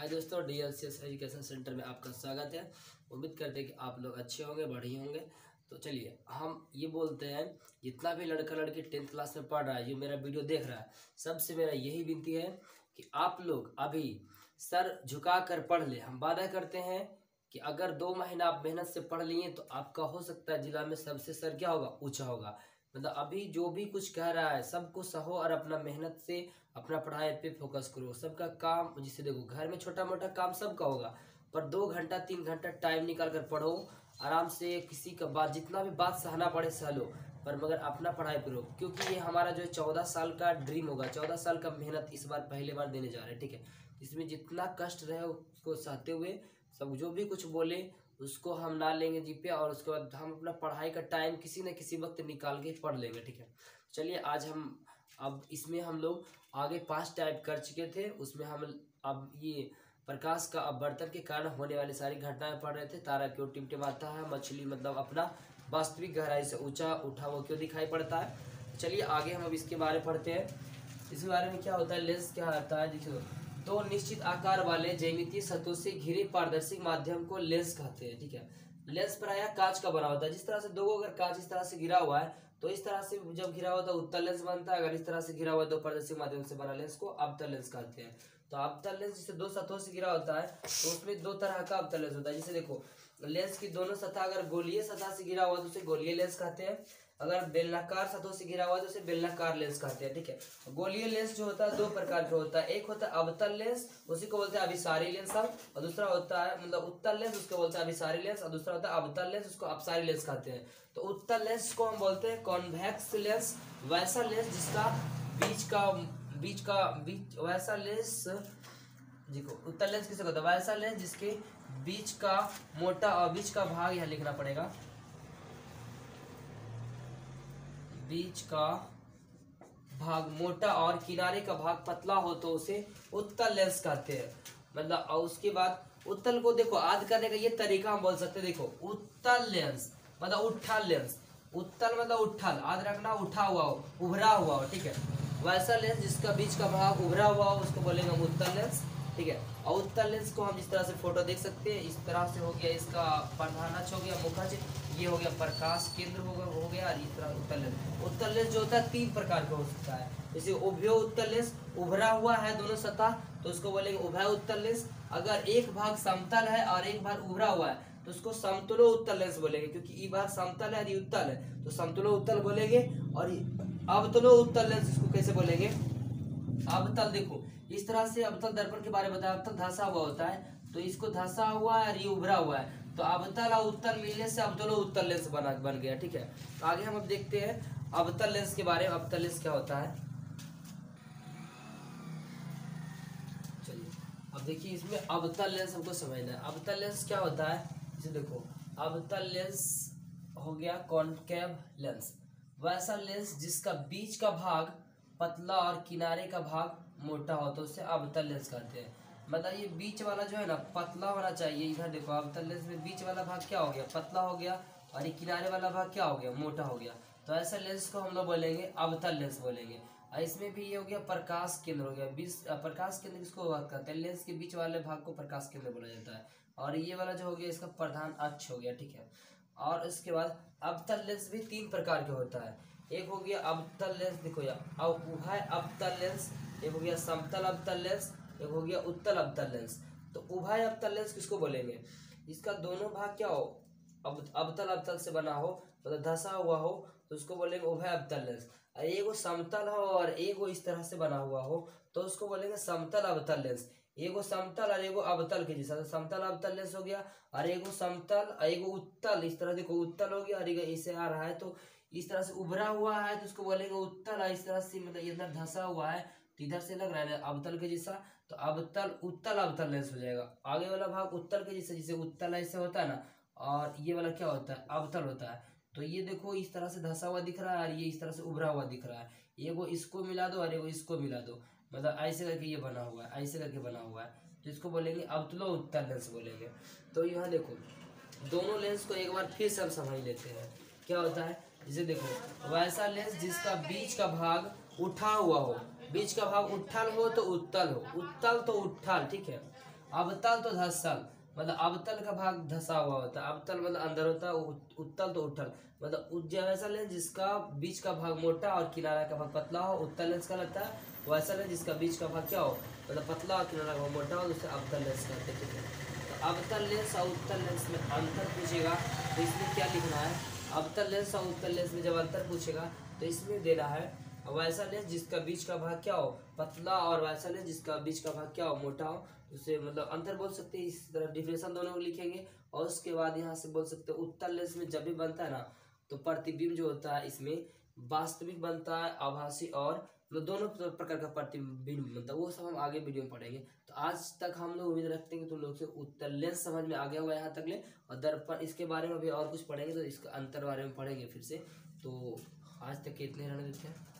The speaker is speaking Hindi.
हाय दोस्तों, DLCS एजुकेशन सेंटर में आपका स्वागत है। उम्मीद करते हैं कि आप लोग अच्छे होंगे, बढ़िया होंगे। तो चलिए हम ये बोलते हैं, जितना भी लड़का लड़की 10th क्लास में पढ़ रहा है, जो मेरा वीडियो देख रहा है, सबसे मेरा यही विनती है कि आप लोग अभी सर झुका कर पढ़ ले। हम वादा करते हैं कि अगर 2 महीना आप मेहनत से पढ़ लिए तो आपका हो सकता है जिला में सबसे सर क्या होगा, ऊँचा होगा। मतलब अभी जो भी कुछ कह रहा है सबको सहो और अपना मेहनत से अपना पढ़ाई पे फोकस करो। सबका काम, जिसे देखो घर में छोटा मोटा काम सबका होगा, पर 2 घंटा 3 घंटा टाइम निकाल कर पढ़ो आराम से। किसी का बात, जितना भी बात सहना पड़े सह लो, पर मगर अपना पढ़ाई करो, क्योंकि ये हमारा जो 14 साल का ड्रीम होगा, 14 साल का मेहनत इस बार पहले बार देने जा रहे हैं। ठीक है, इसमें जितना कष्ट रहे उसको सहते हुए सब जो भी कुछ बोले उसको हम ना लेंगे जी पे, और उसके बाद हम अपना पढ़ाई का टाइम किसी न किसी वक्त निकाल के पढ़ लेंगे। ठीक है, चलिए आज हम अब इसमें हम लोग आगे 5 टाइप कर चुके थे, उसमें हम अब ये प्रकाश का अपवर्तन के कारण होने वाली सारी घटनाएं पढ़ रहे थे। तारा क्यों टिमटिमाता है, मछली मतलब अपना वास्तविक गहराई से ऊंचा उठा वो क्यों दिखाई पड़ता है। चलिए आगे हम अब इसके बारे में पढ़ते हैं। इसके बारे में क्या होता है, लेंस क्या आता है। देखिए, 2 निश्चित आकार वाले ज्यामितीय सतहों से घिरे पारदर्शी माध्यम को लेंस कहते हैं। ठीक है, लेंस प्रायः कांच का बना होता है। जिस तरह से दो अगर कांच इस तरह से घिरा हुआ है तो इस तरह से जब घिरा हुआ तो उत्तल लेंस बनता है। अगर इस तरह से घिरा हुआ है 2 पारदर्शी माध्यम से बना लेंस को अवतल लेंस कहते हैं। तो अवतल लेंस जिसे 2 सतहों से घिरा होता है तो उसमें 2 तरह का अवतल लेंस होता है। जैसे देखो, लेंस की दोनों सतह अगर गोलीय सतह से घिरा हुआ तो उसे गोलीय लेंस कहते हैं। अगर बेलनाकार सतहों से घिरा हुआ तो उसे बेलनाकार लेंस कहते हैं। ठीक है, गोलीय लेंस जो होता है 2 प्रकार का होता है। एक होता है अवतल लेंस, उसी को बोलते हैं अभिसारी लेंस, और दूसरा होता है मतलब उत्तल लेंस, उसको बोलते हैं अभिसारी लेंस, और दूसरा होता है अवतल लेंस, उसको अपसारी लेंस कहते हैं। तो उत्तल लेंस को हम बोलते हैं कॉन्वेक्स लेंस, वैसा लेंस जिसका बीच वैसा लेंस, देखो उत्तल लेंस किसे कहते हैं, वैसा लेंस जिसके बीच का मोटा और बीच का भाग यहाँ लिखना पड़ेगा, बीच का भाग मोटा और किनारे का भाग पतला हो तो उसे उत्तल लेंस कहते हैं। मतलब और उसके बाद उत्तल को देखो याद करने का ये तरीका हम बोल सकते हैं। देखो, उत्तल लेंस मतलब उठल लेंस, उत्तल मतलब उठल, याद रखना, उठा हुआ हो, उभरा हुआ हो। ठीक है, वैसा लेंस जिसका बीच का भाग उभरा हुआ हो उसको बोलेंगे हम उत्तल लेंस। ठीक है, और उत्तल लेंस को हम इस तरह से फोटो देख सकते हैं। इस तरह से हो गया इसका प्रधानच, हो गया मुखज, ये हो गया प्रकाश केंद्र हो गया, और इस तरह उत्तल लेंस। उत्तल लेंस जो होता है 3 प्रकार का हो सकता है। जैसे उभयो उत्तल लेंस, उभरा हुआ है दोनों सतह तो उसको बोलेंगे उभय उत्तल लेंस। अगर एक भाग समतल है और एक भाग उभरा हुआ है तो उसको समतुलो उत्तल लेंस बोलेंगे, क्योंकि ये भाग समतल है और ये उत्तल है तो समतुलो उत्तल बोलेंगे। और अवतलो उत्तल लेंस इसको कैसे बोलेंगे, अवतल। देखो इस तरह से अवतल दर्पण के बारे में बताया, अवतल धंसा हुआ होता है तो इसको धंसा हुआ है और ये उभरा हुआ है, तो अवतल और उत्तल मिलने से अवतलो उत्तल लेंस बन गया। ठीक है, तो आगे हम अब देखते हैं अवतल लेंस के बारे में। अवतल लेंस क्या होता है, चलिए अब देखिए इसमें अवतल लेंस हमको समझना है। अवतल लेंस क्या होता है, इसे देखो, अवतल लेंस हो गया कॉनकेव लेंस, वैसा लेंस जिसका बीच का भाग पतला और किनारे का भाग मोटा हो तो उसे अवतल लेंस कहते हैं। मतलब ये बीच वाला जो है ना पतला होना चाहिए। इधर देखो, अवतल लेंस में बीच वाला भाग क्या हो गया, पतला हो गया, और ये किनारे वाला भाग क्या हो गया, मोटा हो गया। तो ऐसा लेंस को हम लोग बोलेंगे अवतल लेंस बोलेंगे। और इसमें भी ये हो गया प्रकाश केंद्र हो गया। प्रकाश केंद्र किसको बात करते हैं, लेंस के बीच वाले भाग को प्रकाश केंद्र बोला जाता है। और ये वाला जो हो गया इसका प्रधान अक्ष हो गया। ठीक है, और इसके बाद अवतल लेंस भी 3 प्रकार के होता है। एक हो गया अवतल लेंस, देखो यार, उभय अवतल लेंस, एक हो गया समतल अवतल लेंस, एक हो गया उत्तल अवतल लेंस। तो उभय अवतल लेंस किसको बोलेंगे, इसका दोनों भाग क्या हो, अवतल अवतल से बना हो, मतलब धंसा हुआ हो तो उसको बोलेंगे उभय अवतल लेंस। और एगो समतल हो और एगो इस तरह से बना हुआ हो तो उसको बोलेंगे समतल अवतल लेंस। एगो समतल और एगो अवतल के जैसा, तो समतल अवतल लेंस हो गया। और एगो समतल और एगो उत्तल, इस तरह देखो उत्तल हो गया, और इसे आ रहा है तो इस तरह से उभरा हुआ है तो उसको बोलेंगे उत्तल। और इस तरह से मतलब इधर धंसा हुआ है तो इधर से लग रहा है अवतल के जैसा, तो अवतल उत्तल अवतल लेंस हो जाएगा। आगे वाला भाग उत्तल के जैसे, जैसे उत्तल ऐसे होता है ना, और ये वाला क्या होता है, अवतल होता है। तो ये देखो इस तरह से धंसा हुआ दिख रहा है और ये इस तरह से उभरा हुआ दिख रहा है। एगो इसको मिला दो और एगो इसको मिला दो, मतलब ऐसे करके ये बना हुआ है, ऐसे करके बना हुआ है, तो इसको बोलेंगे अवतलो उत्तल लेंस बोलेंगे। तो यहाँ देखो दोनों लेंस को एक बार फिर से हम समझ लेते हैं क्या होता है। जैसे देखो, वैसा लेंस जिसका बीच का भाग उठा हुआ हो, बीच का भाग उठल हो तो उत्तल हो, उत्तल तो उठल। ठीक है, अवतल तो धसल, मतलब अवतल का भाग धसा हुआ होता है, अवतल मतलब अंदर होता है, उत्तल तो उठल, मतलब वैसा लेंस जिसका बीच का भाग मोटा और किनारा का भाग पतला हो, उत्तल लेंस कहलाता है। वैसा लेंस जिसका बीच का भाग क्या हो, मतलब पतला और किनारा का भाग मोटा हो, उसे अवतल लेंस कहते हैं। ठीक है, तो अवतल लेंस और उत्तल लेंस में अंतर पूछेगा तो इसमें क्या लिखना है, अवतल लेंस और उत्तल लेंस में जब अंतर पूछेगा तो इसमें देना है वैसा लेंस जिसका बीच का भाग क्या हो पतला, और वैसा लेंस जिसका बीच का भाग क्या हो मोटा हो, उसे मतलब अंतर बोल सकते हैं। इस तरह डिफरेंशियल दोनों को लिखेंगे और उसके बाद यहाँ से बोल सकते हैं उत्तल लेंस में जब भी बनता है ना तो प्रतिबिंब जो होता है इसमें वास्तविक बनता है, आभासी, और मतलब दोनों प्रकार का प्रतिबिंब बनता है, वो सब हम आगे वीडियो में पढ़ेंगे। तो आज तक हम लोग उम्मीद रखते हैं कि तुम लोग से उत्तल लेंस समझ में आ गया होगा यहाँ तक ले, और दर्पण इसके बारे में भी और कुछ पढ़ेंगे तो इसका अंतर बारे में पढ़ेंगे फिर से। तो आज तक के इतने रहने देते हैं।